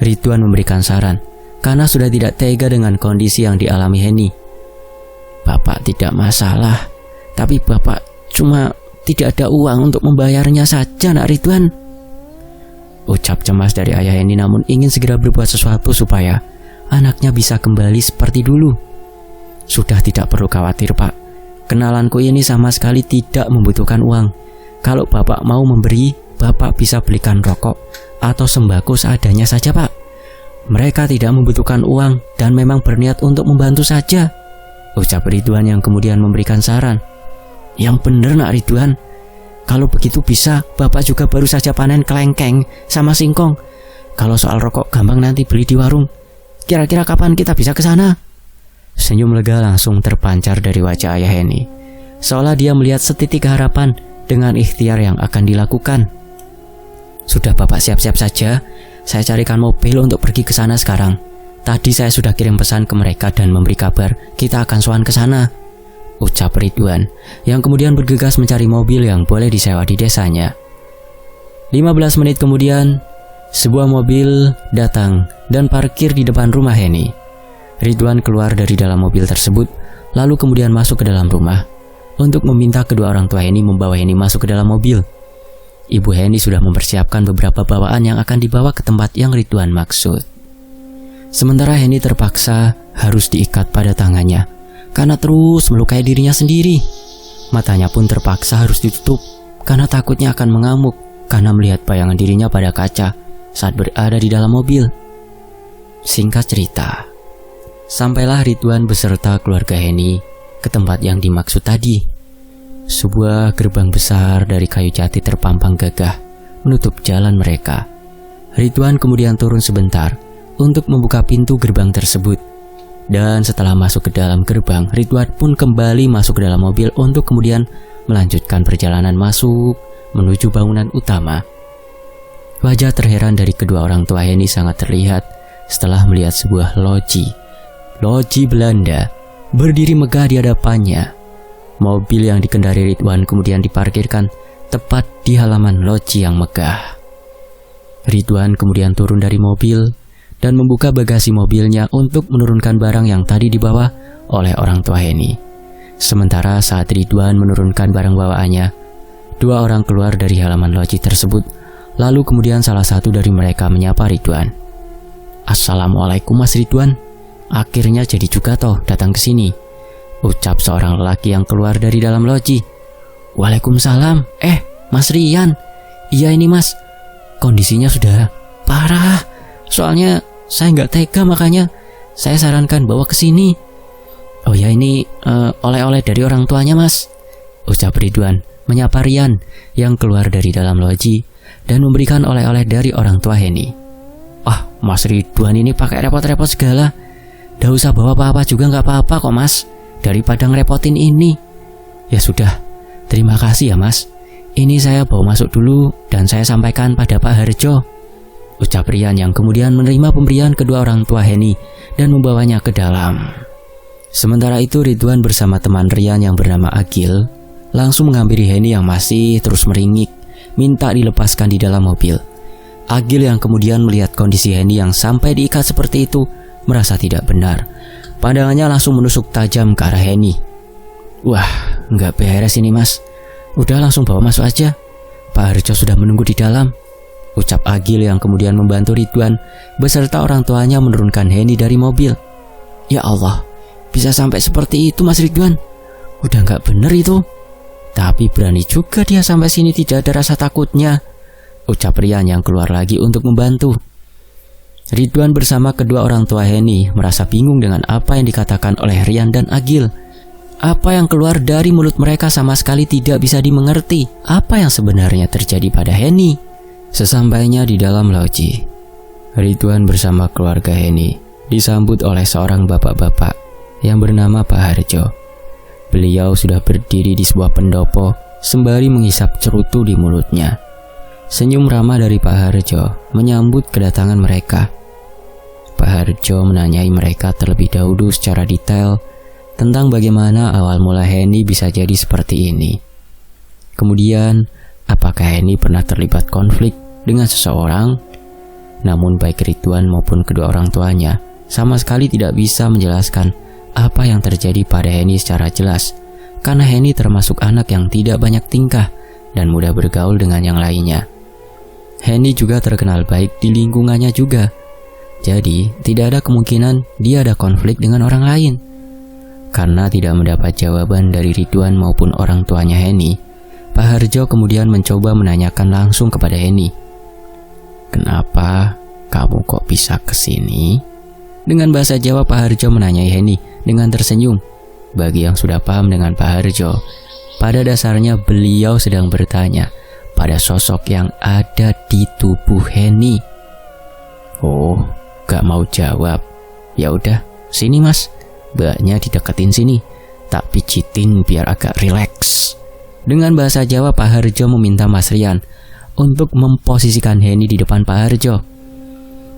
[SPEAKER 1] Ridwan memberikan saran karena sudah tidak tega dengan kondisi yang dialami Henny. "Bapak tidak masalah, tapi Bapak cuma tidak ada uang untuk membayarnya saja nak Ridwan." Ucap cemas dari ayah Henny namun ingin segera berbuat sesuatu supaya anaknya bisa kembali seperti dulu. "Sudah tidak perlu khawatir Pak, kenalanku ini sama sekali tidak membutuhkan uang. Kalau Bapak mau memberi, Bapak bisa belikan rokok atau sembako seadanya saja Pak. Mereka tidak membutuhkan uang dan memang berniat untuk membantu saja," ucap Ridwan yang kemudian memberikan saran. "Yang benar nak Ridwan, kalau begitu bisa Bapak juga baru saja panen kelengkeng sama singkong. Kalau soal rokok gampang nanti beli di warung. Kira-kira kapan kita bisa ke sana?" Senyum lega langsung terpancar dari wajah ayah Henny, seolah dia melihat setitik harapan dengan ikhtiar yang akan dilakukan. "Sudah Bapak siap-siap saja, saya carikan mobil untuk pergi ke sana sekarang. Tadi saya sudah kirim pesan ke mereka dan memberi kabar kita akan sowan ke sana," ucap Ridwan yang kemudian bergegas mencari mobil yang boleh disewa di desanya. 15 menit kemudian, sebuah mobil datang dan parkir di depan rumah Henny. Ridwan keluar dari dalam mobil tersebut, lalu kemudian masuk ke dalam rumah untuk meminta kedua orang tua Henny membawa Henny masuk ke dalam mobil. Ibu Henny sudah mempersiapkan beberapa bawaan yang akan dibawa ke tempat yang Ridwan maksud. Sementara Henny terpaksa harus diikat pada tangannya karena terus melukai dirinya sendiri. Matanya pun terpaksa harus ditutup karena takutnya akan mengamuk karena melihat bayangan dirinya pada kaca saat berada di dalam mobil. Singkat cerita, sampailah Ridwan beserta keluarga Henny ke tempat yang dimaksud tadi. Sebuah gerbang besar dari kayu jati terpampang gagah menutup jalan mereka. Ridwan kemudian turun sebentar untuk membuka pintu gerbang tersebut. Dan setelah masuk ke dalam gerbang, Ridwan pun kembali masuk ke dalam mobil untuk kemudian melanjutkan perjalanan masuk menuju bangunan utama. Wajah terheran dari kedua orang tua Henny sangat terlihat setelah melihat sebuah loji Belanda berdiri megah di hadapannya. Mobil yang dikendari Ridwan kemudian diparkirkan tepat di halaman loji yang megah. Ridwan kemudian turun dari mobil dan membuka bagasi mobilnya untuk menurunkan barang yang tadi dibawa oleh orang tua Henny. Sementara saat Ridwan menurunkan barang bawaannya, dua orang keluar dari halaman loji tersebut. Lalu kemudian salah satu dari mereka menyapa Ridwan. "Assalamualaikum Mas Ridwan. Akhirnya jadi juga toh datang ke sini," ucap seorang lelaki yang keluar dari dalam loji. "Waalaikumsalam. Mas Rian. Iya ini Mas, kondisinya sudah parah. Soalnya saya nggak tega, makanya saya sarankan bawa ke sini." "Oh ya, ini oleh-oleh dari orang tuanya Mas," ucap Ridwan menyapa Rian yang keluar dari dalam loji dan memberikan oleh-oleh dari orang tua Henny. "Wah, Mas Ridwan ini pakai repot-repot segala. Dah usah bawa apa-apa juga nggak apa-apa kok Mas, daripada ngerepotin ini." "Ya sudah, terima kasih ya Mas. Ini saya bawa masuk dulu dan saya sampaikan pada Pak Harjo," ucap Rian yang kemudian menerima pemberian kedua orang tua Henny dan membawanya ke dalam. Sementara itu Ridwan bersama teman Rian yang bernama Agil langsung menghampiri Henny yang masih terus meringik, minta dilepaskan di dalam mobil. Agil yang kemudian melihat kondisi Henny yang sampai diikat seperti itu merasa tidak benar. Pandangannya langsung menusuk tajam ke arah Henny. "Wah, nggak beres ini Mas. Udah langsung bawa masuk aja. Pak Harjo sudah menunggu di dalam," ucap Agil yang kemudian membantu Ridwan beserta orang tuanya menurunkan Henny dari mobil. "Ya Allah, bisa sampai seperti itu Mas Ridwan. Udah nggak bener itu. Tapi berani juga dia sampai sini tidak ada rasa takutnya," ucap Rian yang keluar lagi untuk membantu. Ridwan bersama kedua orang tua Henny merasa bingung dengan apa yang dikatakan oleh Rian dan Agil. Apa yang keluar dari mulut mereka sama sekali tidak bisa dimengerti apa yang sebenarnya terjadi pada Henny. Sesampainya di dalam loji, Ridwan bersama keluarga Henny disambut oleh seorang bapak-bapak yang bernama Pak Harjo. Beliau sudah berdiri di sebuah pendopo sembari menghisap cerutu di mulutnya. Senyum ramah dari Pak Harjo menyambut kedatangan mereka. Pak Harjo menanyai mereka terlebih dahulu secara detail tentang bagaimana awal mula Henny bisa jadi seperti ini. Kemudian, apakah Henny pernah terlibat konflik dengan seseorang? Namun baik Ridwan maupun kedua orang tuanya sama sekali tidak bisa menjelaskan apa yang terjadi pada Henny secara jelas, karena Henny termasuk anak yang tidak banyak tingkah dan mudah bergaul dengan yang lainnya. Henny juga terkenal baik di lingkungannya juga, jadi tidak ada kemungkinan dia ada konflik dengan orang lain. Karena tidak mendapat jawaban dari Ridwan maupun orang tuanya Henny, Pak Harjo kemudian mencoba menanyakan langsung kepada Henny. "Kenapa kamu kok bisa kesini?" Dengan bahasa Jawa Pak Harjo menanyai Henny dengan tersenyum. Bagi yang sudah paham dengan Pak Harjo, pada dasarnya beliau sedang bertanya pada sosok yang ada di tubuh Henny. "Oh, gak mau jawab. Ya udah, sini Mas. Mbaknya dideketin sini. Tak pijitin biar agak rileks." Dengan bahasa Jawa Pak Harjo meminta Mas Rian untuk memposisikan Henny di depan Pak Harjo.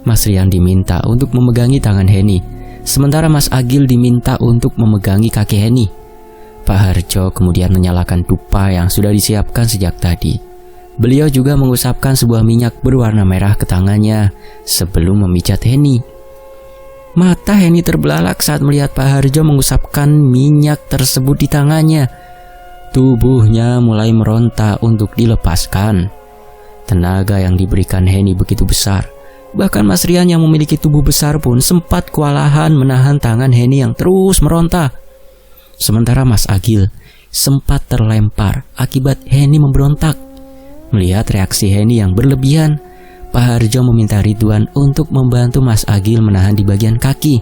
[SPEAKER 1] Mas Rian diminta untuk memegangi tangan Henny, sementara Mas Agil diminta untuk memegangi kaki Henny. Pak Harjo kemudian menyalakan dupa yang sudah disiapkan sejak tadi. Beliau juga mengusapkan sebuah minyak berwarna merah ke tangannya sebelum memijat Henny. Mata Henny terbelalak saat melihat Pak Harjo mengusapkan minyak tersebut di tangannya. Tubuhnya mulai meronta untuk dilepaskan. Tenaga yang diberikan Henny begitu besar. Bahkan Mas Rian yang memiliki tubuh besar pun sempat kewalahan menahan tangan Henny yang terus meronta. Sementara Mas Agil sempat terlempar akibat Henny memberontak. Melihat reaksi Henny yang berlebihan, Pak Harjo meminta Ridwan untuk membantu Mas Agil menahan di bagian kaki.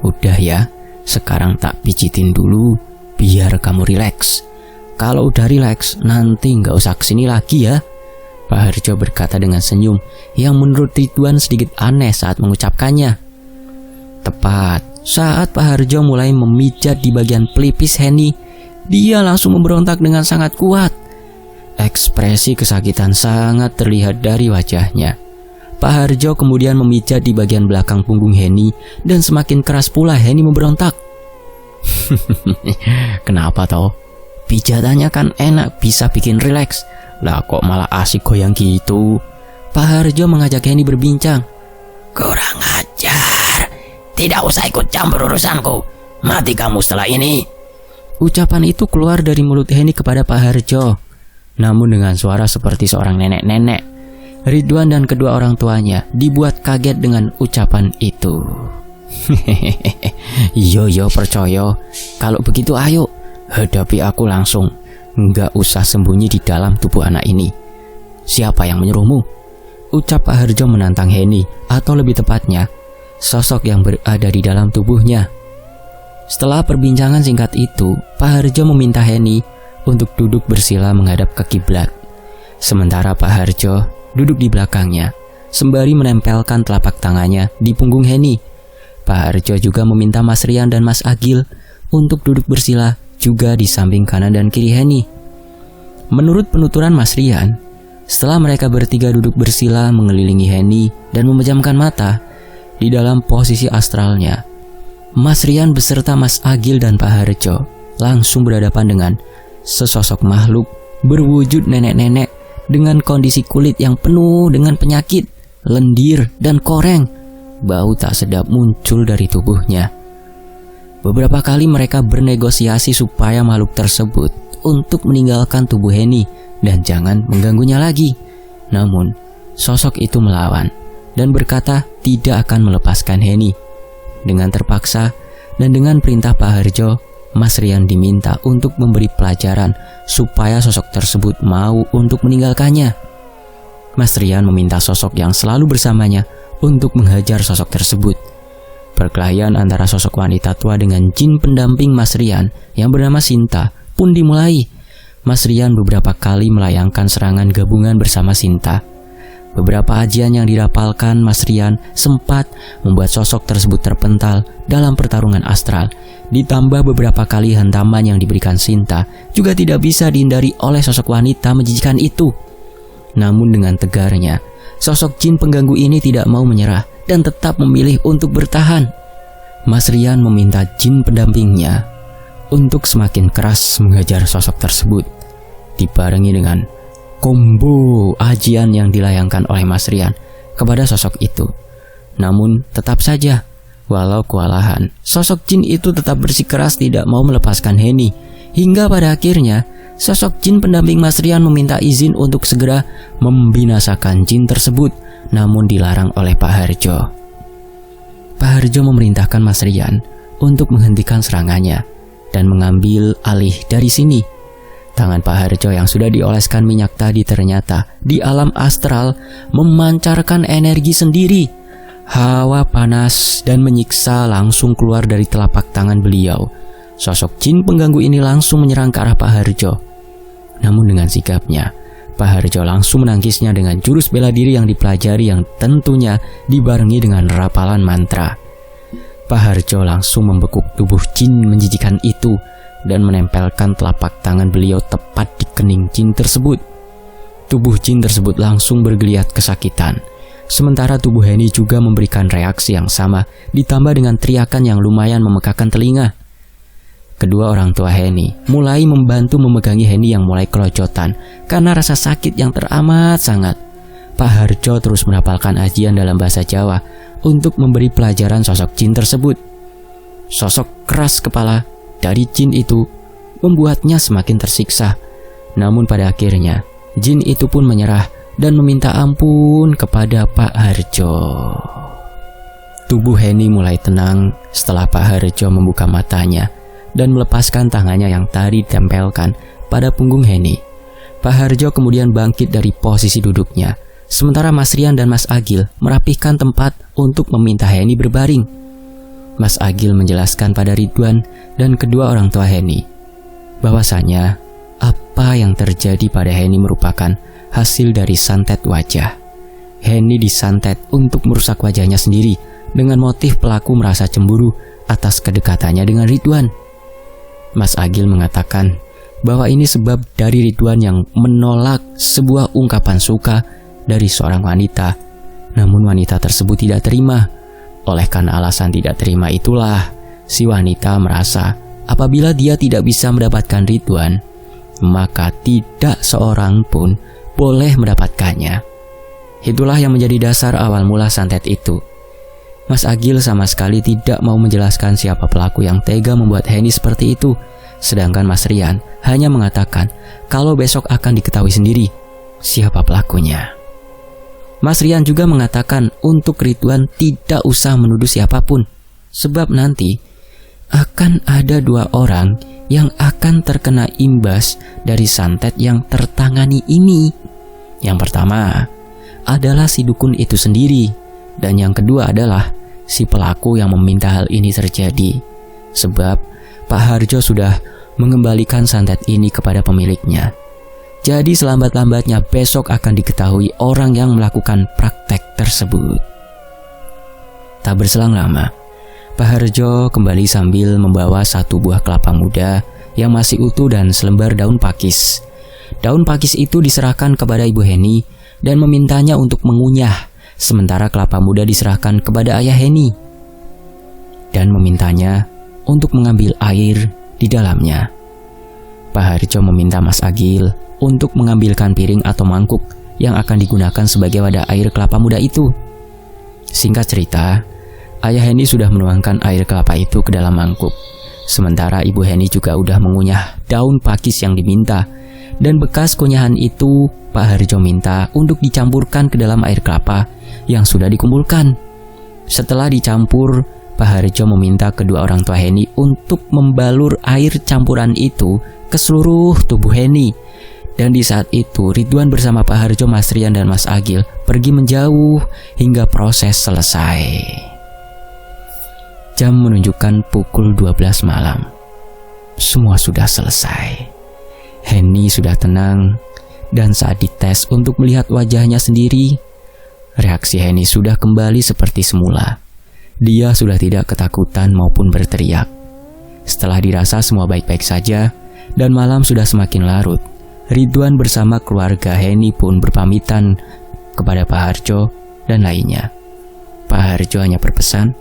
[SPEAKER 1] "Udah ya, sekarang tak pijitin dulu biar kamu rileks. Kalau udah rileks, nanti nggak usah kesini lagi ya," Pak Harjo berkata dengan senyum yang menurut Ridwan sedikit aneh saat mengucapkannya. Tepat saat Pak Harjo mulai memijat di bagian pelipis Henny, dia langsung memberontak dengan sangat kuat. Ekspresi kesakitan sangat terlihat dari wajahnya. Pak Harjo kemudian memijat di bagian belakang punggung Henny dan semakin keras pula Henny memberontak. Kenapa toh? Pijatannya kan enak, bisa bikin rileks. Lah kok malah asik goyang gitu? Pak Harjo mengajak Henny berbincang. Kurang ajar, tidak usah ikut campur urusanku. Mati kamu setelah ini. Ucapan itu keluar dari mulut Henny kepada Pak Harjo, namun dengan suara seperti seorang nenek-nenek. Ridwan dan kedua orang tuanya dibuat kaget dengan ucapan itu. Yo percaya. Kalau begitu ayo, hadapi aku langsung. Nggak usah sembunyi di dalam tubuh anak ini. Siapa yang menyuruhmu? Ucap Pak Harjo menantang Henny, atau lebih tepatnya, sosok yang berada di dalam tubuhnya. Setelah perbincangan singkat itu, Pak Harjo meminta Henny untuk duduk bersila menghadap ke kiblat. Sementara Pak Harjo duduk di belakangnya, sembari menempelkan telapak tangannya di punggung Henny. Pak Harjo juga meminta Mas Rian dan Mas Agil untuk duduk bersila juga di samping kanan dan kiri Henny. Menurut penuturan Mas Rian, setelah mereka bertiga duduk bersila mengelilingi Henny dan memejamkan mata di dalam posisi astralnya, Mas Rian beserta Mas Agil dan Pak Harjo langsung berhadapan dengan sesosok makhluk berwujud nenek-nenek dengan kondisi kulit yang penuh dengan penyakit, lendir, dan koreng. Bau tak sedap muncul dari tubuhnya. Beberapa kali mereka bernegosiasi supaya makhluk tersebut untuk meninggalkan tubuh Henny dan jangan mengganggunya lagi. Namun, sosok itu melawan dan berkata tidak akan melepaskan Henny. Dengan terpaksa dan dengan perintah Pak Harjo, Mas Rian diminta untuk memberi pelajaran supaya sosok tersebut mau untuk meninggalkannya. Mas Rian meminta sosok yang selalu bersamanya untuk menghajar sosok tersebut. Perkelahian antara sosok wanita tua dengan jin pendamping Mas Rian yang bernama Sinta pun dimulai. Mas Rian beberapa kali melayangkan serangan gabungan bersama Sinta. Beberapa ajian yang dirapalkan Mas Rian sempat membuat sosok tersebut terpental dalam pertarungan astral. Ditambah beberapa kali hantaman yang diberikan Sinta juga tidak bisa dihindari oleh sosok wanita menjijikan itu. Namun dengan tegarnya, sosok jin pengganggu ini tidak mau menyerah dan tetap memilih untuk bertahan. Mas Rian meminta jin pendampingnya untuk semakin keras menghajar sosok tersebut, dibarengi dengan combo ajian yang dilayangkan oleh Mas Rian kepada sosok itu. Namun tetap saja, walau kewalahan, sosok jin itu tetap bersikeras tidak mau melepaskan Henny. Hingga pada akhirnya, sosok jin pendamping Mas Rian meminta izin untuk segera membinasakan jin tersebut, namun dilarang oleh Pak Harjo. Pak Harjo memerintahkan Mas Rian untuk menghentikan serangannya dan mengambil alih dari sini. Tangan Pak Harjo yang sudah dioleskan minyak tadi ternyata di alam astral memancarkan energi sendiri. Hawa panas dan menyiksa langsung keluar dari telapak tangan beliau. Sosok jin pengganggu ini langsung menyerang ke arah Pak Harjo. Namun dengan sikapnya, Pak Harjo langsung menangkisnya dengan jurus bela diri yang dipelajari yang tentunya dibarengi dengan rapalan mantra. Pak Harjo langsung membekuk tubuh jin menjijikan itu dan menempelkan telapak tangan beliau tepat di kening jin tersebut. Tubuh jin tersebut langsung bergeliat kesakitan. Sementara tubuh Henny juga memberikan reaksi yang sama, ditambah dengan teriakan yang lumayan memekakan telinga. Kedua orang tua Henny mulai membantu memegangi Henny yang mulai kelojotan karena rasa sakit yang teramat sangat. Pak Harjo terus menghafalkan ajian dalam bahasa Jawa untuk memberi pelajaran sosok jin tersebut. Sosok keras kepala dari jin itu membuatnya semakin tersiksa. Namun pada akhirnya, jin itu pun menyerah dan meminta ampun kepada Pak Harjo. Tubuh Henny mulai tenang setelah Pak Harjo membuka matanya dan melepaskan tangannya yang tadi ditempelkan pada punggung Henny. Pak Harjo kemudian bangkit dari posisi duduknya, sementara Mas Rian dan Mas Agil merapihkan tempat untuk meminta Henny berbaring. Mas Agil menjelaskan pada Ridwan dan kedua orang tua Henny bahwasanya apa yang terjadi pada Henny merupakan hasil dari santet wajah. Henny disantet untuk merusak wajahnya sendiri dengan motif pelaku merasa cemburu atas kedekatannya dengan Ridwan. Mas Agil mengatakan bahwa ini sebab dari Ridwan yang menolak sebuah ungkapan suka dari seorang wanita. Namun wanita tersebut tidak terima. Oleh karena alasan tidak terima itulah si wanita merasa apabila dia tidak bisa mendapatkan Ridwan, maka tidak seorang pun boleh mendapatkannya. Itulah yang menjadi dasar awal mula santet itu. Mas Agil sama sekali tidak mau menjelaskan siapa pelaku yang tega membuat Henny seperti itu. Sedangkan Mas Rian hanya mengatakan kalau besok akan diketahui sendiri siapa pelakunya. Mas Rian juga mengatakan untuk Ridwan tidak usah menuduh siapapun, sebab nanti akan ada 2 orang yang akan terkena imbas dari santet yang tertangani ini. Yang pertama adalah si dukun itu sendiri, dan yang kedua adalah si pelaku yang meminta hal ini terjadi. Sebab Pak Harjo sudah mengembalikan santet ini kepada pemiliknya. Jadi selambat-lambatnya besok akan diketahui orang yang melakukan praktek tersebut. Tak berselang lama, Pak Harjo kembali sambil membawa 1 buah kelapa muda yang masih utuh dan selembar daun pakis. Daun pakis itu diserahkan kepada Ibu Henny dan memintanya untuk mengunyah, sementara kelapa muda diserahkan kepada Ayah Henny dan memintanya untuk mengambil air di dalamnya. Pak Harjo meminta Mas Agil untuk mengambilkan piring atau mangkuk yang akan digunakan sebagai wadah air kelapa muda itu. Singkat cerita, Ayah Henny sudah menuangkan air kelapa itu ke dalam mangkuk, sementara Ibu Henny juga udah mengunyah daun pakis yang diminta, dan bekas kunyahan itu Pak Harjo minta untuk dicampurkan ke dalam air kelapa yang sudah dikumpulkan. Setelah dicampur, Pak Harjo meminta kedua orang tua Henny untuk membalur air campuran itu ke seluruh tubuh Henny. Dan di saat itu Ridwan bersama Pak Harjo, Mas Rian dan Mas Agil pergi menjauh hingga proses selesai. Jam menunjukkan pukul 12 malam. Semua sudah selesai. Henny sudah tenang, dan saat dites untuk melihat wajahnya sendiri, reaksi Henny sudah kembali seperti semula. Dia sudah tidak ketakutan maupun berteriak. Setelah dirasa semua baik-baik saja dan malam sudah semakin larut, Ridwan bersama keluarga Henny pun berpamitan kepada Pak Harjo dan lainnya. Pak Harjo hanya berpesan,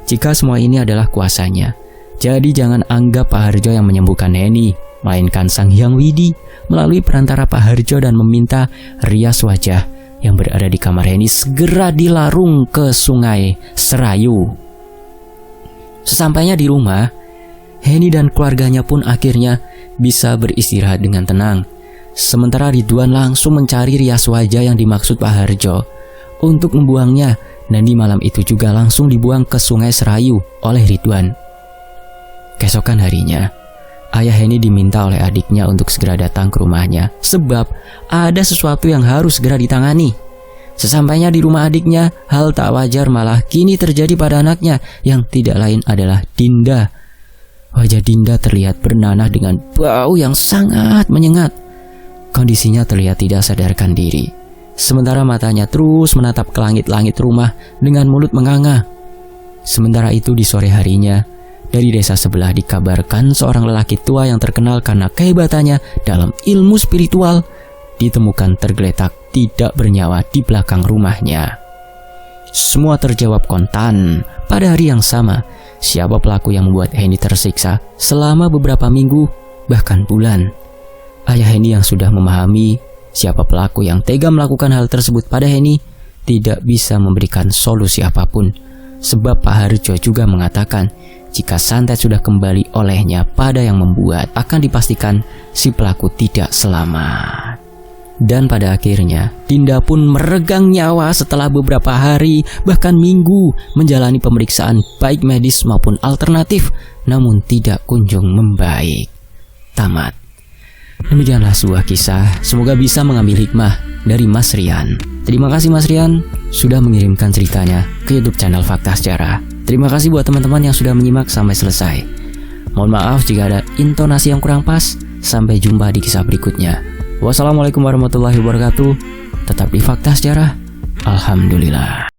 [SPEAKER 1] jika semua ini adalah kuasanya, jadi jangan anggap Pak Harjo yang menyembuhkan Henny, melainkan Sang Hyang Widi melalui perantara Pak Harjo, dan meminta rias wajah yang berada di kamar Henny segera dilarung ke Sungai Serayu. Sesampainya di rumah, Henny dan keluarganya pun akhirnya bisa beristirahat dengan tenang. Sementara Ridwan langsung mencari rias wajah yang dimaksud Pak Harjo untuk membuangnya, dan di malam itu juga langsung dibuang ke Sungai Serayu oleh Ridwan. Keesokan harinya, Ayah Henny diminta oleh adiknya untuk segera datang ke rumahnya, sebab ada sesuatu yang harus segera ditangani. Sesampainya di rumah adiknya, hal tak wajar malah kini terjadi pada anaknya yang tidak lain adalah Dinda. Wajah Dinda terlihat bernanah dengan bau yang sangat menyengat. Kondisinya terlihat tidak sadarkan diri, sementara matanya terus menatap ke langit-langit rumah dengan mulut menganga. Sementara itu di sore harinya, dari desa sebelah dikabarkan seorang lelaki tua yang terkenal karena kehebatannya dalam ilmu spiritual ditemukan tergeletak tidak bernyawa di belakang rumahnya. Semua terjawab kontan pada hari yang sama. Siapa pelaku yang membuat Henny tersiksa selama beberapa minggu bahkan bulan? Ayah Henny yang sudah memahami siapa pelaku yang tega melakukan hal tersebut pada Henny tidak bisa memberikan solusi apapun, sebab Pak Harjo juga mengatakan jika santet sudah kembali olehnya pada yang membuat, akan dipastikan si pelaku tidak selamat. Dan pada akhirnya Dinda pun meregang nyawa setelah beberapa hari bahkan minggu menjalani pemeriksaan baik medis maupun alternatif, namun tidak kunjung membaik. Tamat. Demikianlah sebuah kisah, semoga bisa mengambil hikmah dari Mas Rian. Terima kasih Mas Rian sudah mengirimkan ceritanya ke YouTube channel Fakta Sejarah. Terima kasih buat teman-teman yang sudah menyimak sampai selesai. Mohon maaf jika ada intonasi yang kurang pas. Sampai jumpa di kisah berikutnya. Wassalamualaikum warahmatullahi wabarakatuh. Tetap di Fakta Sejarah. Alhamdulillah.